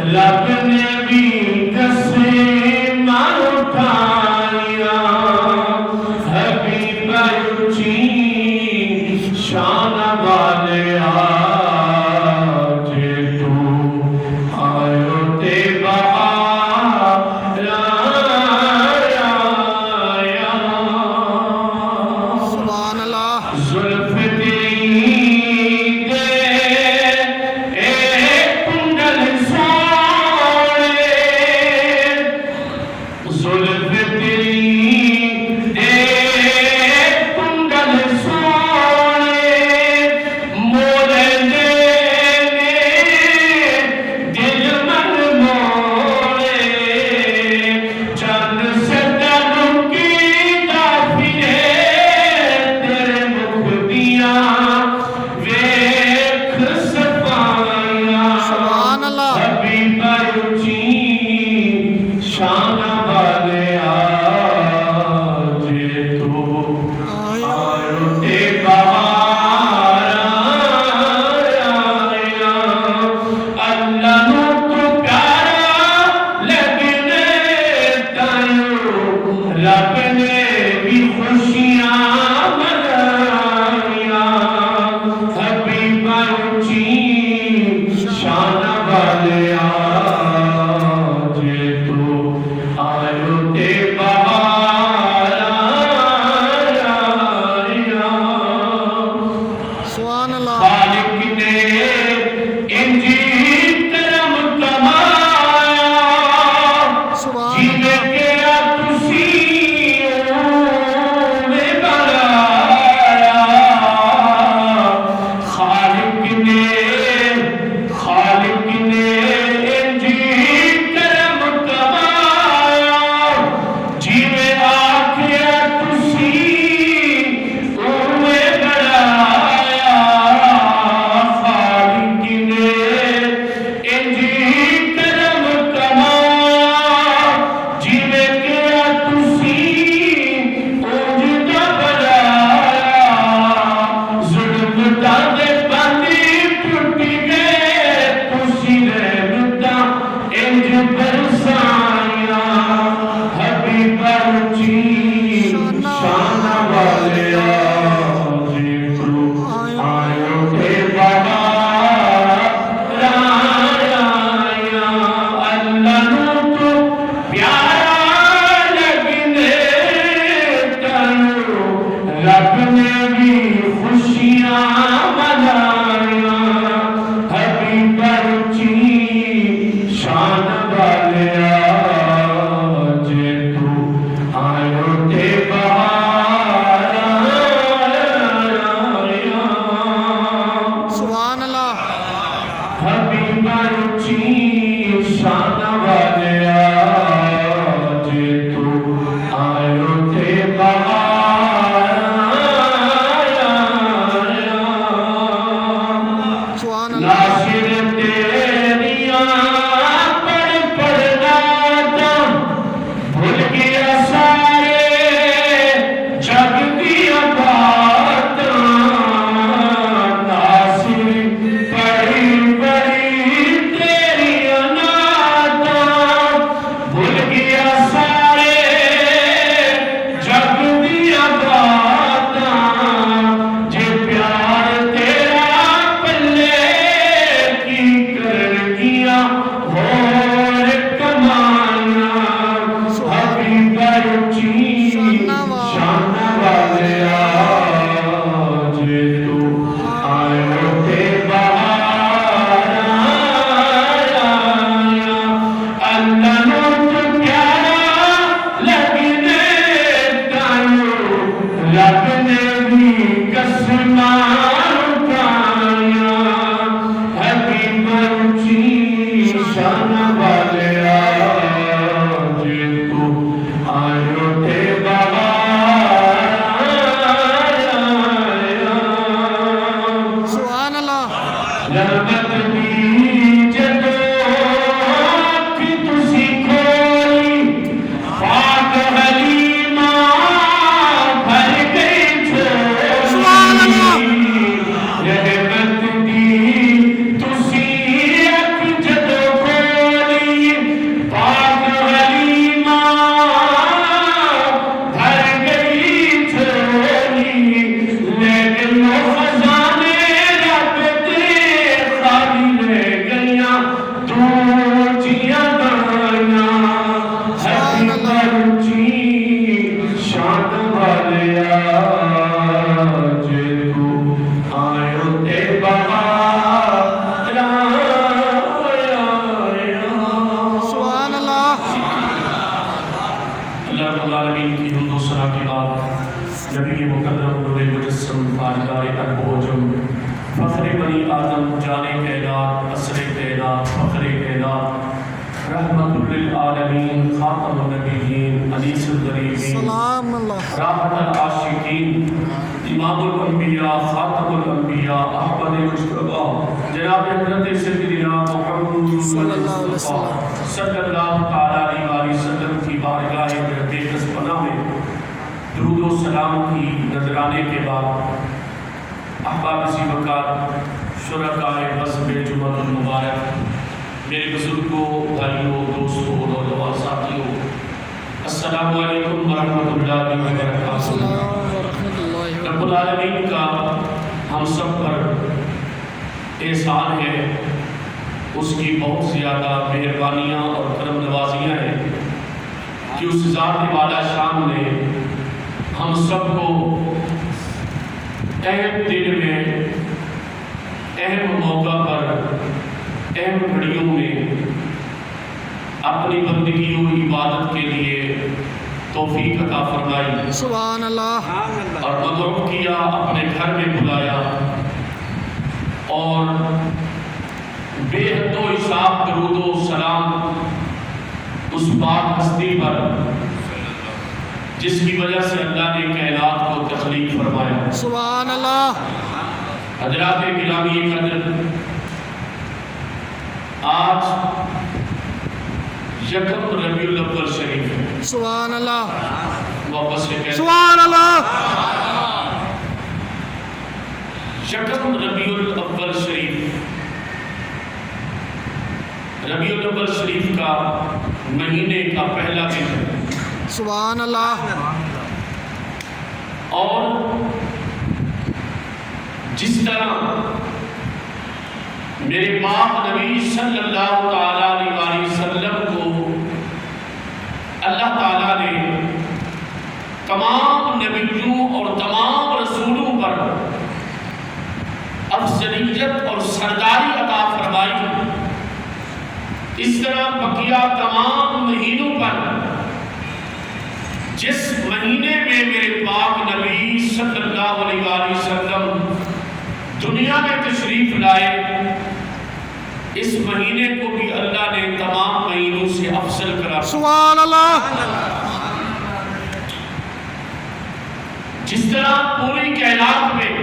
رب نے بھی قسم اٹھایا حبیب اچھی شان والے آج تو آئے تے بہار آیا سبحان اللہ زلف تیری دے ایک کنڈل سوڑے زلف تیری دے ایک کنڈل سوڑے مولے نے دل من موڑے چند سے کی کافیے تیرے مکھ دیاں ویکھ صفائیاں سبحان اللہ حبیب اچھی شان والے آج تو آئے تے بہار آیا اللہ نو تو پیارا لگنے تائیو رب نے بھی خوشیاں منائیاں حبیب اچھی شان والے آج تو آئے تے بہار آیا سبحان اللہ خالق نے انجی کرم کمایا سبحان جیوے اللہ کیا تسی اوے بنایا خالق نے انجی کرم کمایا جیوے آکھیا تسی اوے بنایا خالق نے انجی کرم کمایا جیوے کیا تسی اوجدہ بنایا ظلم دے بندی ٹوٹی گئے تسی رحمتاں انج برسائیاں حبیب اچھی شان والے آج تو آئے تے بہار آیا اللہ نو تو پیارا لگنے تائیو رب نے بھی خوشیاں منائیاں حبیب اچھی شان والے آج تو آئے تے بہار آیا سبحان اللہ حبیب اچھی شان والے آج تو آئے تے بہار آیا سبحان اللہ ناصر تیریاں پڑھ ناتا بھول گیا سارے جگ دیا باتاں ناصر پڑھی تیریاں ناتاں بھول گیا سارے جگ دیا باتاں جے پیار تیرا پلے کی کر گیا اور کمانا حبیب اچھی شان والے آج تو آئے تے بہار آیا اللہ نو تو پیارا لگنے تائیو رب نے بھی قسم اٹھایا حبیب اچھی شان والے آج تو آئے تے بہار آیا سبحان اللہ رحمت دی جدو آنکھ تسی کھولی پاک حلیمہ بھر گئی سبحان اللہ چھوڑی رحمت دی تسی اک جدو نبی مکرم نور مجسم تاجدار ارب و عجم فخر بنی آدم جان کائنات اسر کائنات فخر کائنات رحمت للعالمین خاتم النبیین انیس الغریبین سلام اللہ راحت العاشقین امام الانبیاء خاتم الانبیاء احمد مجتبی جناب حضرت سیدنا محمد صلی اللہ علیہ وسلم صلی اللہ تعالی علیہ وسلم کی بارگاہ بےکس پناہ میں درود و سلام کی نذرانے کے بعد احباب سی وقار شرکائے بزم جمعہ المبارک میرے بزرگوں بھائیوں دوستوں نوجوان ساتھیوں السلام علیکم ورحمۃ اللہ وبرکاتہ۔ السلام ورحمۃ اللہ رب العالمین کا ہم سب پر احسان ہے، اس کی بہت زیادہ مہربانیاں اور کرم نوازیاں ہیں کہ اس ذات والا شان نے ہم سب کو اہم دن میں اہم موقع پر اہم گھڑیوں میں اپنی بندگی و عبادت کے لیے توفیق عطا فرمائی سبحان اللہ اور مدعو کیا، اپنے گھر میں بلایا اور بے حد و حساب درود و سلام اس پاک ہستی پر جس کی وجہ سے اللہ نے کائنات کو تخلیق فرمایا۔ سبحان اللہ حضرات گرامی قدر، آج یکم ربیع الاول شریف ہے۔ سبحان اللہ واپس سے کہتے ہیں سبحان اللہ یکم ربیع الاول شریف، ربیع الاول شریف کا مہینے کا پہلا دن ہے سبحان اللہ اور جس طرح میرے پاک نبی صلی اللہ تعالیٰ علیہ وسلم کو اللہ تعالیٰ نے تمام نبیوں اور تمام رسولوں پر افضلیت اور سرداری عطا فرمائی، اس طرح بقیہ تمام مہینوں پر جس مہینے میں میرے پاک نبی صلی اللہ علیہ وسلم دنیا میں تشریف لائے، اس مہینے کو بھی اللہ نے تمام مہینوں سے افضل قرار دیا۔ سبحان اللہ جس طرح پوری کائنات میں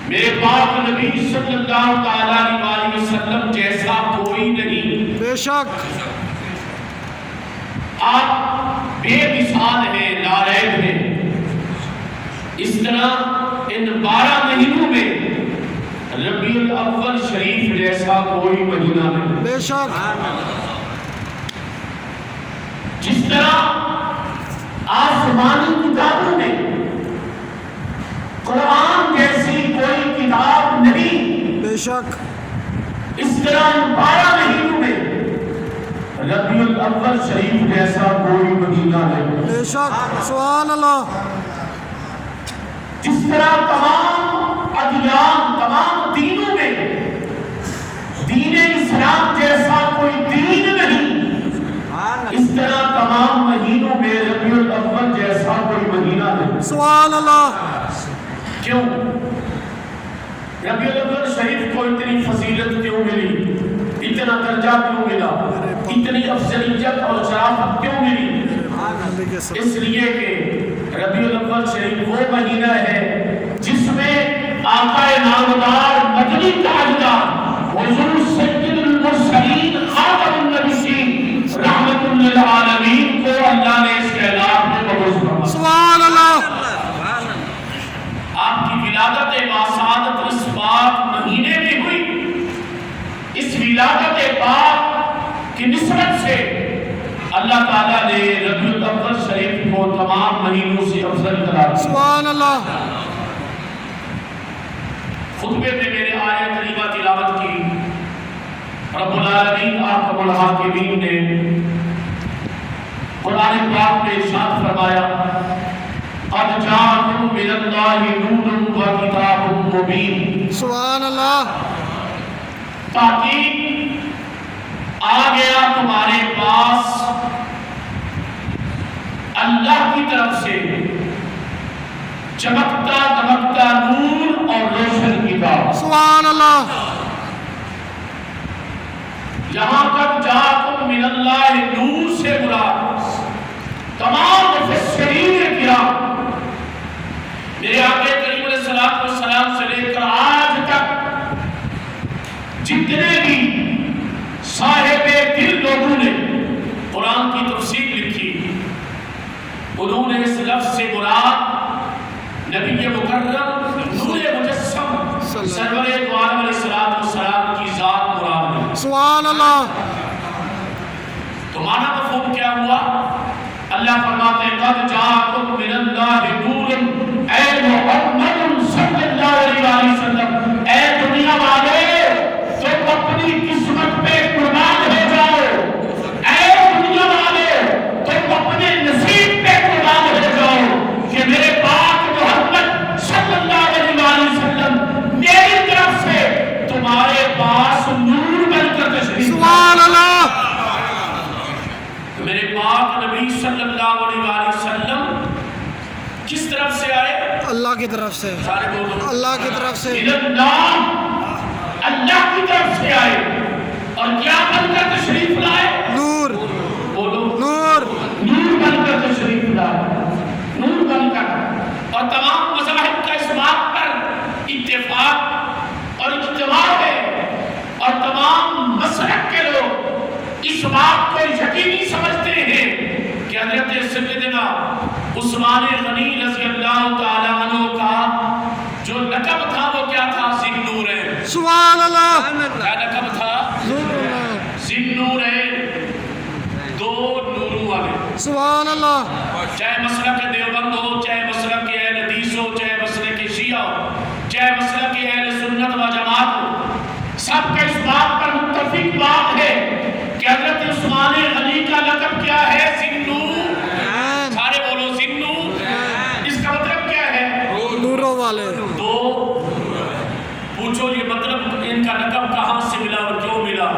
میرے پاک نبی صلی اللہ تعالیٰ علیہ وسلم جیسا کوئی نہیں، بے شک آپ بے مثال ہیں، لاریب ہیں، اس طرح ان 12 مہینوں میں ربیع الاول شریف جیسا کوئی مہینہ نہیں۔ بے شک جس طرح آسمانی کتابوں میں قرآن جیسی کوئی کتاب نہیں، بے شک اس طرح ان 12 مہینوں میں ربیع الاول شریف جیسا کوئی مہینہ نہیں۔ بے شک سبحان اللہ جس طرح تمام ادیان، تمام دینوں میں دین اسلام جیسا کوئی دین نہیں، اس طرح تمام مہینوں میں ربیع الاول جیسا کوئی مہینہ نہیں۔ سبحان اللہ کیوں؟ ربیع الاول شریف کو اتنی فضیلت کیوں ملی، اتنا درجہ کیوں ملا، اتنی افضلیت اور شرافت کیوں ملی؟ نبی کے صلی اس لیے کہ ربیع الاول شریف وہ مہینہ ہے جس میں آقا نامدار مدنی تاجدار حضور سید المرسلین خاتم النبیین رحمت للعالمین کو اللہ نے اس کائنات میں مبعوث فرمایا۔ سبحان اللہ آپ کی ولادت باسعادت اس پاک مہینے میں ہوئی، اس ولادت پاک کی نسبت سے اللہ تعالیٰ نے ربیع الاول شریف کو تمام مہینوں سے افضل قرار دیا۔ سبحان اللہ خطبے میں میرے آیت کریمہ تلاوت کی، رب العالمین احکم الحاکمین نے قرآن پاک میں ارشاد فرمایا، قد جاءکم من اللہ نور و کتاب مبین۔ سبحان اللہ تاکہ آ گیا تمہارے پاس اللہ کی طرف سے چمکتا دمکتا نور اور روشن کتاب. سبحان اللہ. یہاں تک جاءکم من اللہ نور سے مراد تمام مفسرین کرام میرے آقا کریم علیہ السلام سے لے کر آج تک جتنے بھی صاحب دل لوگوں نے قرآن کی تفسیر لکھی انہوں نے اس لفظ سے مراد نبی مکرم نور مجسم سرور دو عالم علیہ السلام کی ذات مراد ہے. سبحان اللہ. تو معنی مفہوم کیا ہوا؟ اللہ فرماتے ہیں قد جاءکم من اللہ نور. اے محمد صلی اللہ علیہ وسلم، اے دنیا والے تم اپنی قسمت پہ قربان ہو جاؤ، اے دنیا والے تم اپنے نصیب پہ قربان ہو جاؤ کہ میرے پاک محمد صلی اللہ علیہ وسلم میری طرف سے تمہارے پاس نور بن کر تشریف. سبحان اللہ. میرے پاک نبی صلی اللہ علیہ وسلم کس طرف سے آئے؟ اللہ کی طرف سے. سارے بولو اللہ کی طرف سے. اللہ کی طرف سے آئے اور کیا بن کر تشریف لائے؟ نور. بولو نور. نور بن کر تشریف لائے. نور بن کر. اور تمام مذاہب کا اس بات پر اتفاق اور اجتماع ہے اور تمام مسلک کے لوگ اس بات کو یقینی سمجھتے ہیں کہ حضرت سیدنا عثمان غنی رضی اللہ تعالی عنہ کا جو لقب تھا وہ کیا تھا؟ ذی النورین. سبحان اللہ. کیا لقب تھا؟ ذی النورین، دو نوروں والے. سبحان اللہ. چاہے مسلک دیوبند ہو، چاہے مسلک اہل حدیث ہو، چاہے مسلک شیعہ ہو، چاہے مسلک اہل سنت و جماعت ہو، سب کا اس بات پر متفق بات ہے کہ حضرت عثمان غنی کا لقب کیا ہے؟ ذی النور. سارے بولو ذی النور. اس کا مطلب کیا ہے؟ نوروں والے. تو پوچھو یہ مطلب ان کا لقب کہاں سے ملا اور کیوں ملا؟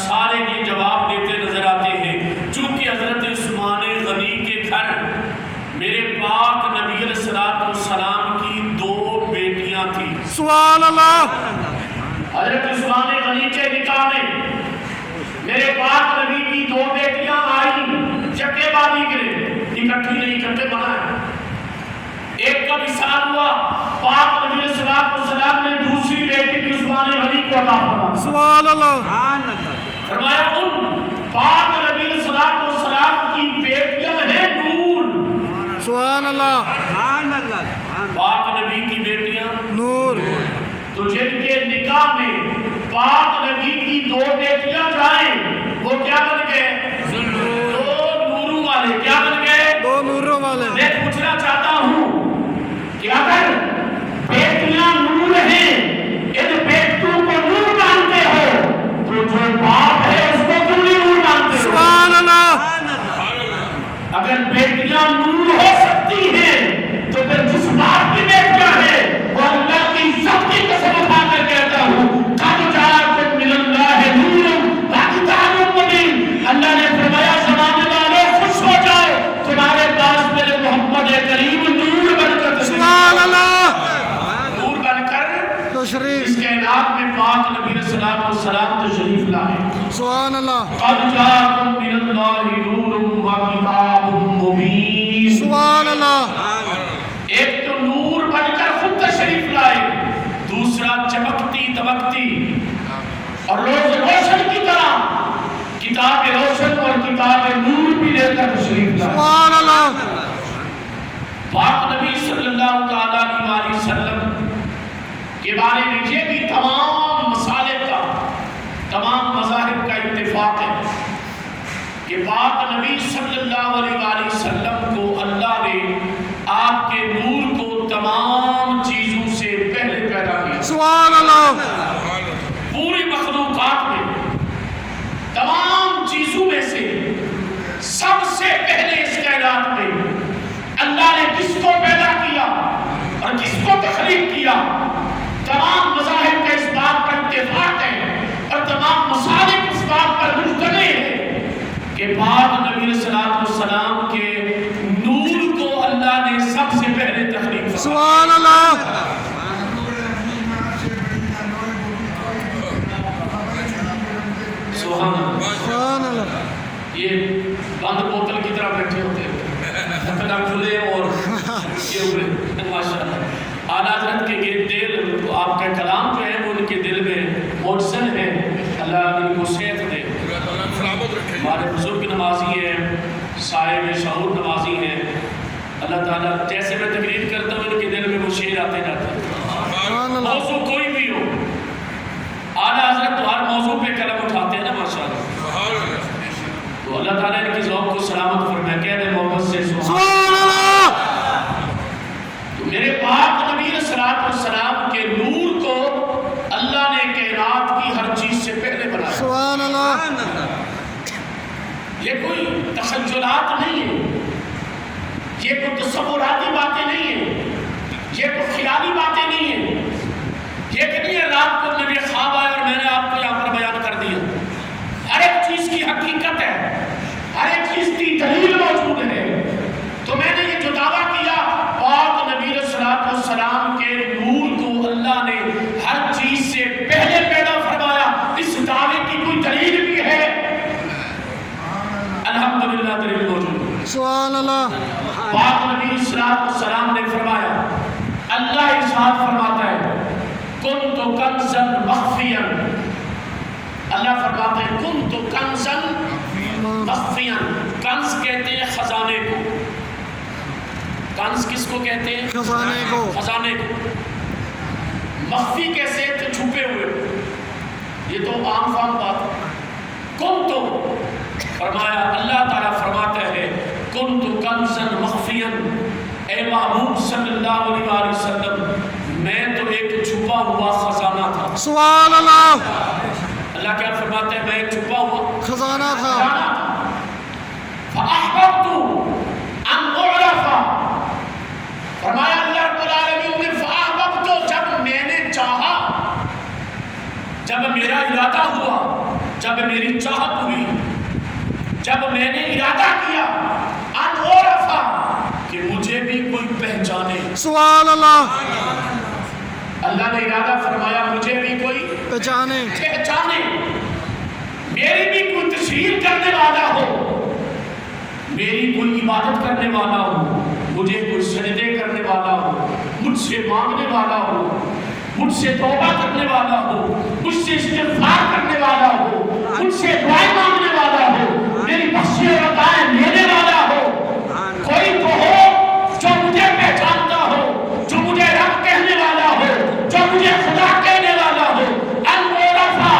سارے یہ جواب دیتے نظر آتے ہیں چونکہ حضرت عثمان غنی کے گھر میرے پاک نبی علیہ السلام کی دو بیٹیاں تھیں. سبحان اللہ. حضرت عثمان غنی کے نکاح میں میرے پاک نبی کی دو بیٹیاں آئیں چکے بازی کے لیے. اکٹھی نہیں، اکٹھے بنائے. ایک کا وصال ہوا، پاک نبی علیہ السلام نے دوسری بیٹی کی عثمان غنی کو عطا فرمایا. سبحان اللہ. فرمایا ان پاک نبی علیہ السلام کی بیٹیاں ہیں نور. سبحان اللہ. پاک نبی کی بیٹیاں نور. تو جن کے نکاح میں پاک نبی کی دو بیٹیاں جائیں وہ کیا بن گئے؟ دو نوروں والے. کیا بن گئے؟ دو نوروں والے. میں پوچھنا چاہتا ہوں کہ اگر بیٹیاں نور ہیں، ان بیٹیوں کو نور مانتے ہو تو جو باپ ہے اس کو کیوں نہیں نور مانتے ہو؟ سبحان اللہ. اگر بیٹیاں نور ہو سکتی ہیں تو پھر جس باپ کی بیٹیاں ہیں وہ اللہ کی عزت کی قسم اٹھا کر کہتا ہوں قد جاءکم من اللہ نور وکتاب مبین. اللہ نے فرمایا زمانے والوں خوش ہو جاؤ، تمہارے پاس میرے محمد کریم نور بن کر سبحان اللہ. نور بن کر تشریف. اس کائنات میں پاک نبی علیہ السلام تشریف لائے. سبحان اللہ. قد جاءکم من اللہ نور وکتاب مبین. سبحان اللہ. ایک تو نور بن کر خود تشریف لائے، دوسرا چمکتی دمکتی اور روز روشن کی طرح کتاب روشن اور کتاب نور بھی لے کر تشریف لائے. سبحان اللہ. پاک نبی صلی اللہ تعالیٰ علیہ وسلم کے بارے میں یہ بھی تمام مسالک کا، تمام مذاہب کا اتفاق ہے کہ پاک نبی صلی اللہ علیہ وسلم کو اللہ نے آپ کے نور کو تمام چیزوں سے پہلے پیدا کیا. سبحان اللہ. پوری مخلوقات میں تمام چیزوں میں سے سب سے پہلے اس کائنات میں اللہ نے کس کو پیدا کیا اور کس کو تخلیق کیا؟ تمام مذاہب کا اس بات پر اتفاق ہے اور تمام مسالک اس بات پر مجتمع ہے کہ پاک نبی علیہ السلام کے نور کو اللہ نے سب سے پہلے تخلیق کیا. سبحان اللہ. سبحان اللہ. یہ بند بوتل کی طرح بیٹھے ہوتے ہیں ڈھکنا کھلے اور یہ ہوئے ماشاء اللہ. اعلیٰ حضرت کے یہ دل آپ کا کلام جو ہے وہ ان کے دل میں موجزن ہے. اللہ ان کو صحت دے. ہمارے بزرگ نمازی ہیں, صاحب شعور نمازی ہیں. اللہ تعالیٰ جیسے میں تقریر کرتا ہوں ان کے دل میں وہ شعر آتے جاتے ہیں. سبحان اللہ. موضوع کوئی بھی ہو, اعلیٰ حضرت تو ہر موضوع پہ قلم اٹھاتے ہیں نا ماشاء اللہ. تو اللہ تعالیٰ ان کی ذوق کو سلامت فرمائے. کہہ دیں محبت سے سبحان اللہ. تو میرے پاک نبی علیہ السلام کے نور کو اللہ نے کائنات کی ہر چیز سے پہلے بنایا. سبحان اللہ. یہ کوئی تخیلات نہیں ہے, یہ کوئی تصوراتی باتیں نہیں ہیں, یہ کوئی خیالی باتیں نہیں ہیں. یہ کہ نہیں ہے رات کو نبی خواب آیا اور میں نے آپ کو یہاں پر بیان کر دیا. ہر ایک چیز کی حقیقت ہے, ہر ایک چیز کی دلیل موجود ہے. تو میں نے یہ جو دعویٰ کیا پاک نبی علیہ السلام کے نور کو اللہ نے ہر چیز سے پہلے پیدا فرمایا, اس دعوے کی کوئی دلیل بھی ہے؟ الحمدللہ دلیل موجود ہے. سبحان اللہ. پاک نبی علیہ السلام نے فرمایا, اللہ ارشاد فرماتا ہے کنت کنزا مخفیا. اللہ فرماتا ہے کنت کنزا مخفیا. کنز کہتے ہیں خزانے کو. کنز کس کو کہتے ہیں؟ خزانے کو. خزانے کو. مخفی کیسے؟ تو چھپے ہوئے. یہ تو عام فام بات ہے. کن تو فرمایا, اللہ تعالیٰ فرماتا ہے کن تو کنزا مخفیا. اے محبوب صلی اللہ علیہ وسلم میں تو ایک چھپا ہوا خزانہ تھا. سبحان اللہ. اللہ کیا فرماتا ہے؟ میں ایک چھپا ہوا خزانہ تھا. فَأَحْبَبْتُ أَنْ أُعْرَفَ. فرمایا اللہ رب العالمین نے فَأَحْبَبْتُ, جب میں نے چاہا, جب میرا ارادہ ہوا, جب میری چاہت ہوئی, جب میں نے ارادہ کیا أَنْ أُعْرَفَ کہ مجھے بھی کوئی پہچانے. سبحان اللہ. اللہ نے ارادہ فرمایا مجھے بھی کوئی پہچانے, میری بھی کوئی تشہیر کرنے والا ہو, میری کوئی عبادت کرنے والا ہو, مجھے کوئی سجدے کرنے والا ہو, مجھ سے مانگنے والا ہو, مجھ سے توبہ کرنے والا ہو, مجھ سے استغفار کرنے والا ہو, مجھ سے دعائیں مانگنے والا ہو, میری بخشش و عطائیں لینے والا ہو. کوئی تو ہو جو مجھے پہچانتا ہو, جو مجھے رب کہنے والا ہو, جو مجھے خدا کہنے والا ہو. المعرفہ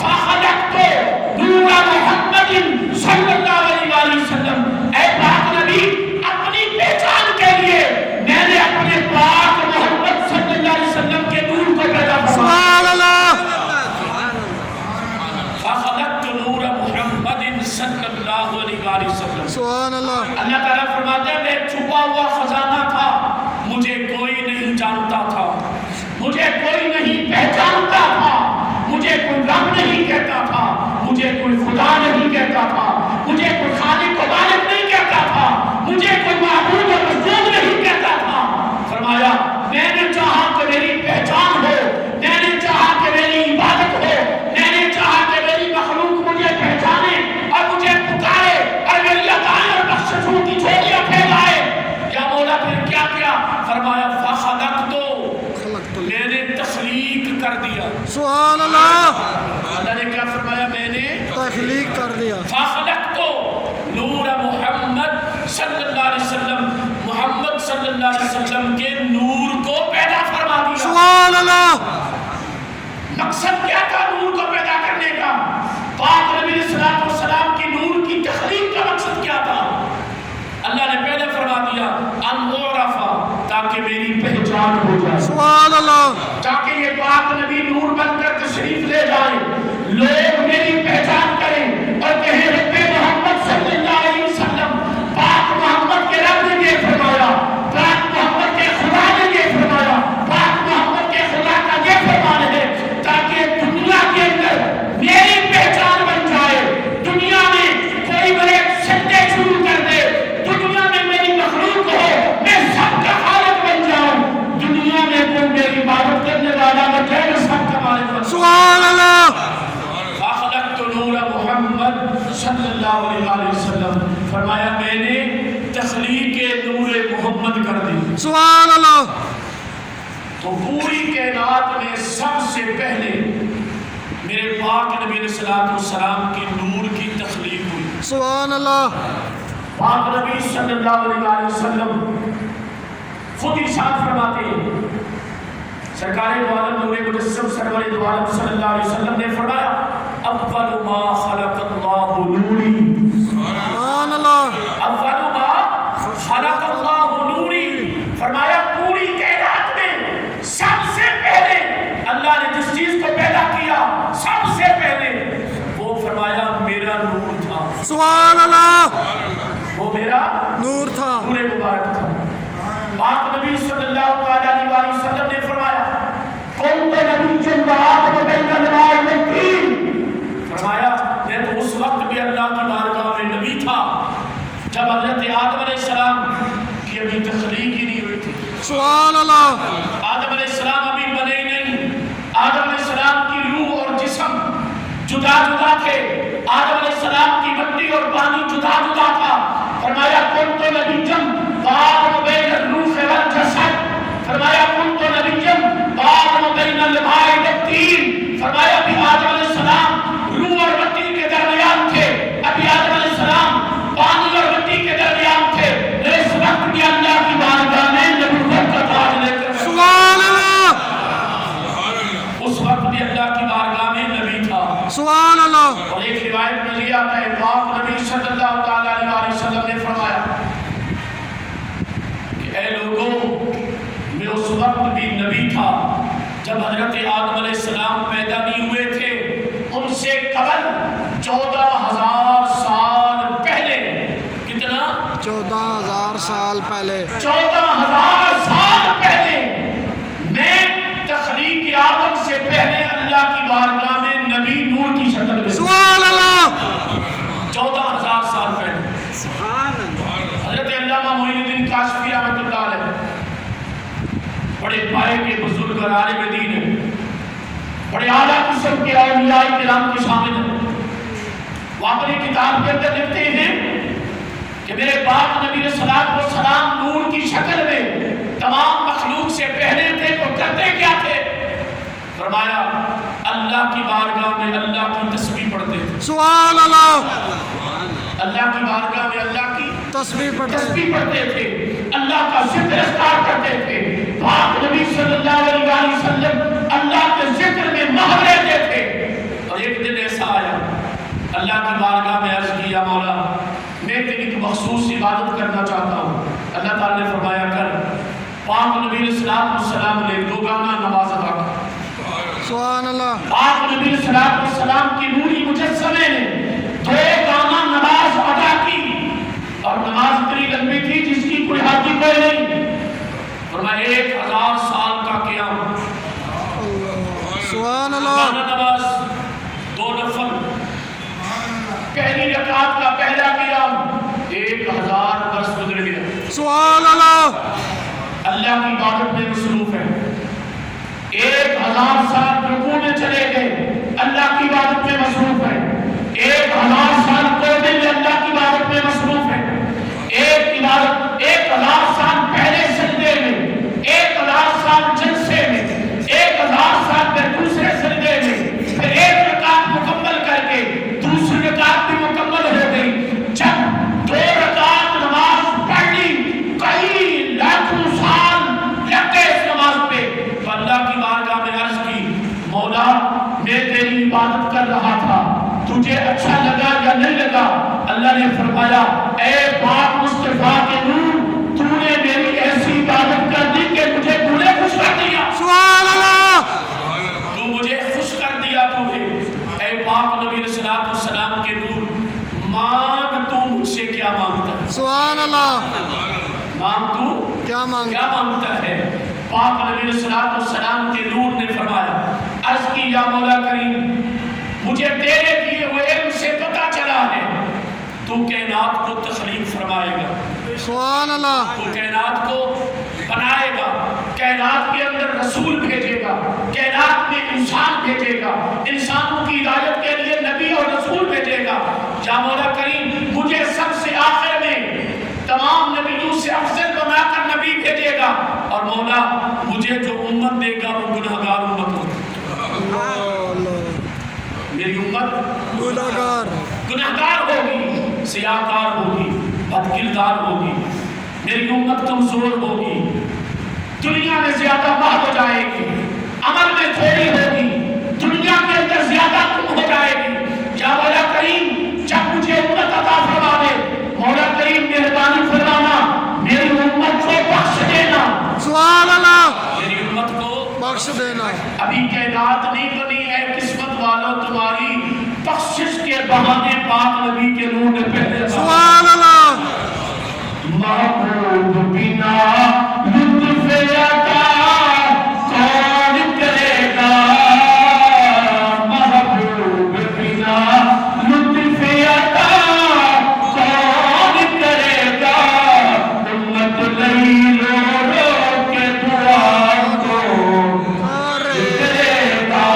فخلقت نور محمد صلی اللہ علیہ وسلم. اے پاک نبی, اپنی پہچان کے لیے میں نے اپنے پاک محمد صلی اللہ علیہ وسلم کے نور کو پیدا فرمایا. سبحان اللہ. فخلقت نور محمد صلی اللہ علیہ وسلم. سبحان اللہ. اللہ تعالیٰ فرماتے ہیں میں چھپا ہوا خزانہ تھا, مجھے کوئی نہیں جانتا تھا, مجھے کوئی نہیں پہچانتا تھا, مجھے کوئی رب نہیں کہتا تھا, مجھے کوئی خدا نہیں کہتا تھا, مجھے کوئی خالق و مالک نہیں کہتا تھا, مجھے کوئی معبود و مسجود نہیں کہتا تھا. فرمایا میں نے چاہا کہ میری پہچان ہو, میں نے چاہا کہ میری عبادت ہو, میں نے چاہا کہ میری مخلوق مجھے پہچانے اور مجھے پکارے اور میری عطائیں اور بخششوں کی جھولیاں پھیلائے. یا مولا پھر کیا کیا؟ فرمایا فخلقت, میں نے تخلیق کر دیا. سبحان اللہ. اللہ نے کیا فرمایا؟ میں نے تخلیق کر دیا. فخلقت نور محمد صلی اللہ علیہ وسلم, محمد صلی اللہ علیہ وسلم کے نور کو پیدا فرما دیا. سبحان اللہ. مقصد کیا تھا نور کو پیدا کرنے کا؟ پاک نبی علیہ السلام کی نور کی تخلیق کا مقصد کیا تھا؟ اللہ نے پہلے فرما دیا ان اعرف, تاکہ میری پہچان ہو جائے. سبحان اللہ. تاکہ یہ پاک نبی نور بن کر تشریف لے جائیں, لوگ میری پہچان کریں اور کہیں رب محمد صلی اللہ علیہ وسلم, پاک محمد کے رب نے یہ فرمایا, پاک محمد کے خدا نے یہ فرمایا, پاک محمد کے خدا کا یہ فرمان ہے, تاکہ دنیا کے اندر میری پہچان بن جائے. دنیا میں کوئی میرے سجدے شروع کر دے, دنیا میں میری مخلوق ہو, میں سب کا خالق بن جاؤں, دنیا میں کوئی میری عبادت کرنے والا بن جائے, میں سب کا مالک بن جاؤں. سبحان اللہ. فخلقت نور محمد صلی اللہ علیہ وسلم، فرمایا میں نے تخلیق نور محمد کر دی۔ سبحان اللہ۔ تو پوری کائنات میں سب سے پہلے میرے پاک نبی علیہ السلام کی نور کی تخلیق ہوئی۔ سبحان اللہ۔ پاک نبی صلی اللہ علیہ وسلم خود ارشاد فرماتے ہیں، سرکار دو عالم نور مجسم سرور دو عالم صلی اللہ علیہ وسلم نے فرمایا اول ما خلق اللہ نوری، سبحان اللہ۔ اول ما خلق اللہ نوری، فرمایا پوری کائنات میں سب سے پہلے اللہ نے جس چیز کو پیدا کیا سب سے پہلے وہ فرمایا میرا نور تھا۔ سبحان اللہ۔ وہ میرا نور تھا، نور مبارک تھا۔ پاک نبی صلی اللہ علیہ وسلم نے فرمایا کون تو نبی جن بات بین الماء والطین، فرمایا میں تو اس وقت بھی اللہ کی بارگاہ میں نبی تھا جب حضرت آدم علیہ السلام کی ابھی تخلیق ہی نہیں ہوئی تھی۔ سبحان اللہ۔ آدم علیہ السلام ابھی بنے نہیں، آدم علیہ السلام کی روح اور جسم جدا جدا تھے، آدم علیہ السلام کی مٹی اور پانی جدا جدا تھا۔ فرمایا کون تو نبی جن بات بین الروح والجسد، فرمایا کن تو نبیًا بارم بین الماء والطین، فرمایا ابھی آدم علیہ السلام روح اور مٹی کے درمیان تھے، ابھی آدم علیہ السلام پانی اور مٹی کے درمیان تھے، اس وقت بھی اللہ کی بارگاہ میں نبوت کا تاج لے کر سبحان اللہ۔ اس وقت بھی اللہ کی بارگاہ میں نبی تھا۔ سبحان اللہ۔ اور ایک روایت میں یہ آتا ہے پاک نبی صلی اللہ علیہ وسلم نے فرمایا کہ اے لوگوں میں اس وقت بھی نبی تھا جب حضرت آدم علیہ السلام پیدا نہیں ہوئے تھے، ان سے قبل 14,000 سال پہلے، کتنا؟ 14,000 سال پہلے، 14,000 سال پہلے میں تخلیق آدم سے پہلے اللہ کی بارگاہ میں نبی نور کی شکل میں، سبحان اللہ۔ 14,000 سال پہلے۔ سبحان اللہ۔ حضرت علامہ معین الدین کاشفی رحمۃ اللہ علیہ بڑے پائے کے بزرگ اور عالم دین ہیں، بڑے اعلیٰ قسم کے اولیاء کرام کے شامل ہیں، وہ اپنی کتاب کے اندر لکھتے ہیں کہ میرے پاک نبی علیہ السلام نور کی شکل میں تمام مخلوق سے پہلے تھے تو کرتے کیا تھے؟ فرمایا اللہ کی بارگاہ میں اللہ کی تسبیح پڑھتے تھے۔ سبحان اللہ۔ اللہ کی بارگاہ میں اللہ کی تسبیح پڑھتے تھے، اللہ کا ذکر اذکار کرتے تھے۔ پاک نبی صلی اللہ علیہ وسلم اللہ کے ذکر میں مہر لیتے تھے۔ اور ایک دن ایسا آیا اللہ کی بارگاہ میں عرض کیا مولا میں تیری ایک مخصوص عبادت کرنا چاہتا ہوں۔ اللہ تعالیٰ نے فرمایا کر۔ پاک نبی علیہ السلام نے 2 گانا نماز ادا کی۔ سبحان اللہ۔ پاک نبی علیہ السلام کی نوری مجسمے نے 2 گانا نماز ادا کی، اور نماز اتنی لمبی تھی جس کی کوئی حد کوئی نہیں، فرمایا 1000 سال کا قیام۔ سبحان اللہ۔ نماز 2 نفل، پہلی رکعت کا پہلا قیام 1000 برس گزر گیا۔ سبحان اللہ۔ اللہ کی عبادت میں مصروف ہے، 1000 سال رکوع میں چلے گئے، اللہ کی عبادت میں مصروف ہے، 1000 سال توبے میں اللہ کی عبادت میں مصروف ہے، 1000 سال پہلے سجدے میں، 1000 سال جلسے میں، 1000 سال پھر دوسرے سجدے میں، پھر 1 رکعت مکمل کر کے دوسری رکعت بھی مکمل ہو گئی۔ جب 2 رکعت نماز پڑھ لی، کئی لاکھوں سال لگے اس نماز پہ، تو اللہ کی بارگاہ میں عرض کی مولا میں تیری عبادت کر رہا تھا، تجھے اچھا لگا یا نہیں لگا؟ اللہ نے فرمایا اے پاک مصطفیٰ کے نور، تو نے میری ایسی عبادت کر دی کہ مجھے تو نے خوش کر دیا۔ سبحان اللہ۔ تو مجھے خوش کر دیا تو نے، اے پاک نبی علیہ السلام کے نور، مانگ تو مجھ سے کیا مانگتا ہے؟ سبحان اللہ۔ مانگ تو کیا مانگتا ہے؟ پاک نبی علیہ السلام کے نور نے فرمایا عرض کی یا مولا کریم مجھے تیرے دیے ہوئے علم سے پتہ چلا ہے تو کائنات کو تخلیق فرمائے گا، سبحان اللہ۔ تو کائنات کو بنائے گا، کائنات کے اندر رسول بھیجے گا، کائنات میں انسان بھیجے گا، انسانوں کی ہدایت کے لیے نبی اور رسول بھیجے گا، یا مولا کریم مجھے سب سے آخر میں تمام نبیوں سے افضل بنا کر نبی بھیجے گا، اور مولا مجھے جو امت دے گا وہ گناہگار امت ہوگی. میری امت گناہگار ہوگی، سیاہکار ہوگی، بدکردار ہوگی. میری امت کمزور ہوگی، دنیا میں زیادہ بات ہو جائے گی، عمل میں تھوڑی ہوگی، دنیا کے اندر زیادہ کم ہو جائے گی. یا مولا کریم جب مجھے امت عطا فرما دے، مولا کریم مہربانی فرمانا میری امت کو بخش دینا. سبحان اللہ. میری امت کو بخش دینا. ابھی کائنات نہیں بنی ہے قسمت والوں، تمہاری بخشش کے بہانے پاک نبی کے نور نے پہلے. سبحان اللہ. محبوب بنا لطف عطا کون کرے گا، محبوب بنا لطف عطا کون کرے گا. امت لئی رو رو کے دعا کو کرے گا،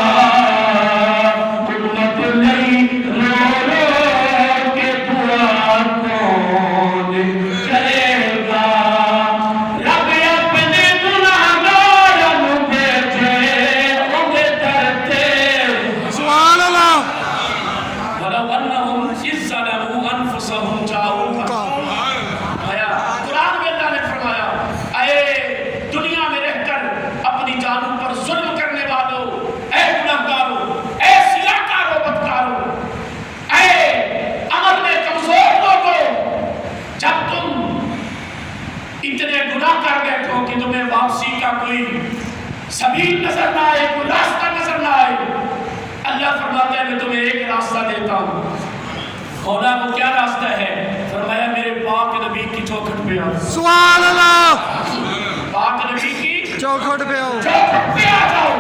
امت لئی رو رو کے دعا کو کرے گا. رب اپنے گناہگاروں بھیجے انہیں درتے. سبحان اللہ. وَلَوْ أَنَّهُمْ إِذْ ظَلَمُوا أَنفُسَهُمْ جَاءُوكَ. قرآن میں اللہ نے فرمایا اے دنیا میں رہ کر اپنی جانوں پر ظلم کرنے والوں، اے گناہگاروں، اے سیاہکاروں، بدکاروں، اے عمل میں کمزور لوگوں، جب تم اتنے گناہ کر بیٹھو کہ تمہیں واپسی کا کوئی سبیل نظر نہ آئے، کوئی راستہ نظر نہ آئے، اللہ فرماتا ہے میں تمہیں ایک راستہ دیتا ہوں. مولا وہ کیا راستہ ہے؟ فرمایا میرے پاک نبی کی چوکھٹ پہ آؤ. سبحان اللہ. پاک نبی کی چوکھٹ پہ آؤ. چوکھٹ پہ آ جاؤ،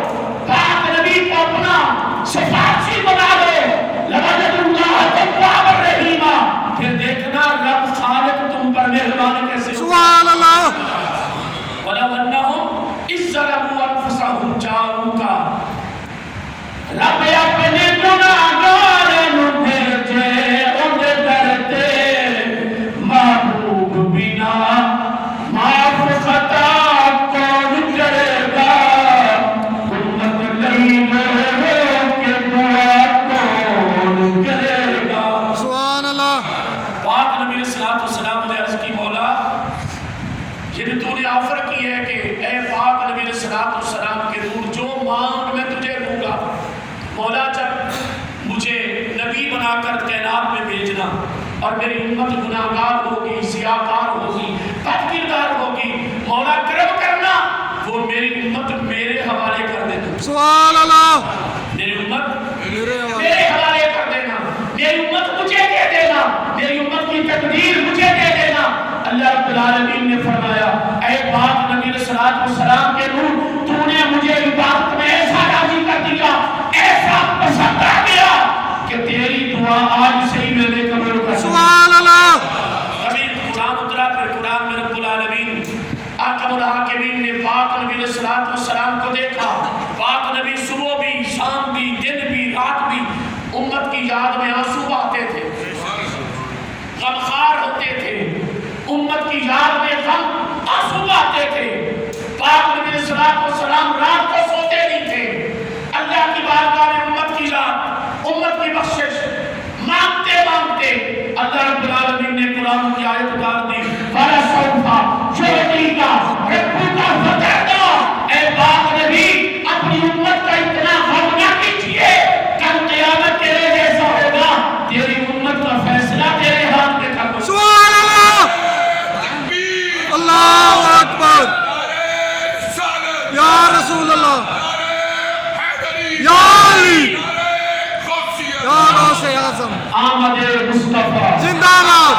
پاک نبی کو اپنا سفارشی بنا لو. لَوَجَدُ اللَّهَ تَوَّابًا رَحِيمًا. پھر دیکھنا رب خالق تم پر مہربان کیسے. سبحان اللہ. وَلَوْ أَنَّهُمْ إِذْ ظَلَمُوا أَنفُسَهُمْ جَاءُوكَ. رب اپنے گناہگاروں بھیجے انہیں درتے. محبوب بنا معاف خطا کون کرے گا، امت لئی رو رو کے دعا کون کرے گا. سبحان اللہ. پاک نبی صلی اللہ علیہ وسلم نے عرض کی مولا یہ تو نے آفر کی ہے کہ اے پاک نبی صلی اللہ علیہ وسلم کے نور جو مانگ میں تجھے دوں گا. مولا جب مجھے نبی بنا کر کائنات میں بھیجنا اور میری امت گناہگار ہوگی، سیاہکار ہوگی، بدکردار ہوگی، مولا کرم کرنا وہ میری امت میرے حوالے کر دینا. سبحان اللہ. میری امت میرے میرے حوالے کر دینا، میری امت مجھے دے دینا، میری امت کی تقدیر مجھے دے دینا. اللہ رب العالمین نے فرمایا اے پاک نبی صلی اللہ علیہ وسلم کے نور تو نے مجھے عبادت میں ایسا راضی کر دیا، ایسا پسند آ گیا کہ تیری دعا آج سے ہی میں نے قبول کر لی. سبحان اللہ. ابھی قرآن اترا پھر قرآن میں رب العالمین اکرم الحاکمین نے پاک نبی صلی اللہ علیہ وسلم کو دیکھا. پاک نبی صبح بھی، شام بھی، دن بھی، رات بھی امت کی یاد میں آنسو بہاتے تھے، غمخوار ہوتے تھے، امت کی یاد میں غم آنسو بہاتے تھے. پاک نبی صلی اللہ علیہ وسلم رات کو سوتے نہیں تھے. اللہ کی بارگاہ میں امت کی یاد، امت کی بخشش مانگتے مانگتے اللہ رب العالمین نے قرآن کی آیت اتار دی وَلَسَوْفَ يُعْطِيكَ رَبُّكَ فَتَرْضَىٰ. اے پاک نبی اپنی امت کا اتنا غم نہ کیجیے، کل قیامت تیرے جیسا ہوگا، تیری امت کا فیصلہ تیرے ہاتھ میں کر دوں. سبحان اللہ. اللہ اکبر. یا رسول اللہ. یا علی. یا غوث اعظم. آمد مصطفیٰ زندہ باد.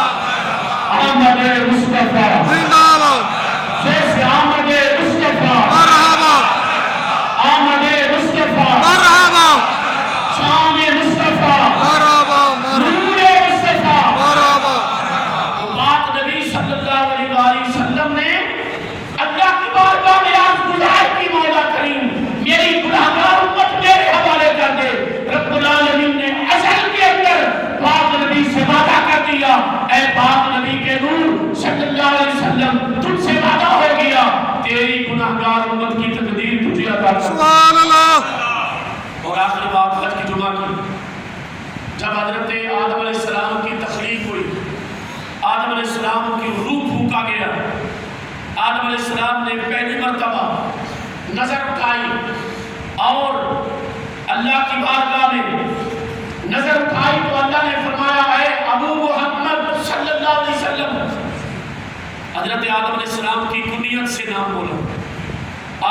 آمد مصطفیٰ زندہ باد. جیسے آمد مصطفیٰ مرحبا. آمد مصطفیٰ مرحبا. شان مصطفیٰ مرحبا. نور مصطفیٰ. مرحبا. پاک نبی صلی اللہ علیہ وآلہ وسلم نے اللہ کی بارگاہ میں آج گزار کی مولا کریم میری گناہگار امت میرے حوالے کر دے. رب العالمین نے ازل کے اندر پاک نبی سے بات حج کی جمعہ کی، جب حضرت آدم علیہ السلام کی تخلیق ہوئی، آدم علیہ السلام کی روح پھونکا گیا، آدم علیہ السلام نے پہلی مرتبہ نظر اٹھائی اور اللہ کی بارگاہ میں نظر اٹھائی تو اللہ نے فرمایا اے ابو محمد صلی اللہ علیہ وسلم۔ حضرت آدم علیہ السلام کی کنیت سے نام بولا،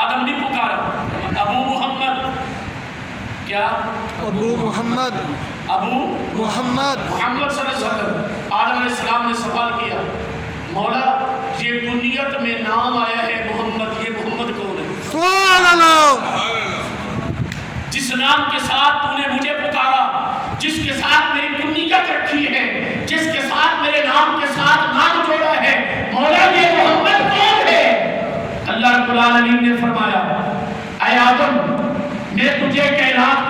آدم نہیں پکارا، ابو محمد۔ کیا؟ ابو محمد، ابو محمد محمد صلی اللہ علیہ وسلم۔ آدم علیہ السلام نے سوال کیا، مولا یہ کنیت میں نام آیا ہے محمد، یہ محمد کون ہے؟ سبحان اللہ، جس نام کے ساتھ تو نے مجھے پکارا، جس کے ساتھ میری کنیت رکھی ہے، جس کے ساتھ میرے نام کے ساتھ نام جوڑا ہے، مولا یہ محمد کون ہے؟ اللہ رب العالمین نے فرمایا اے آدم، میں تجھے کائنات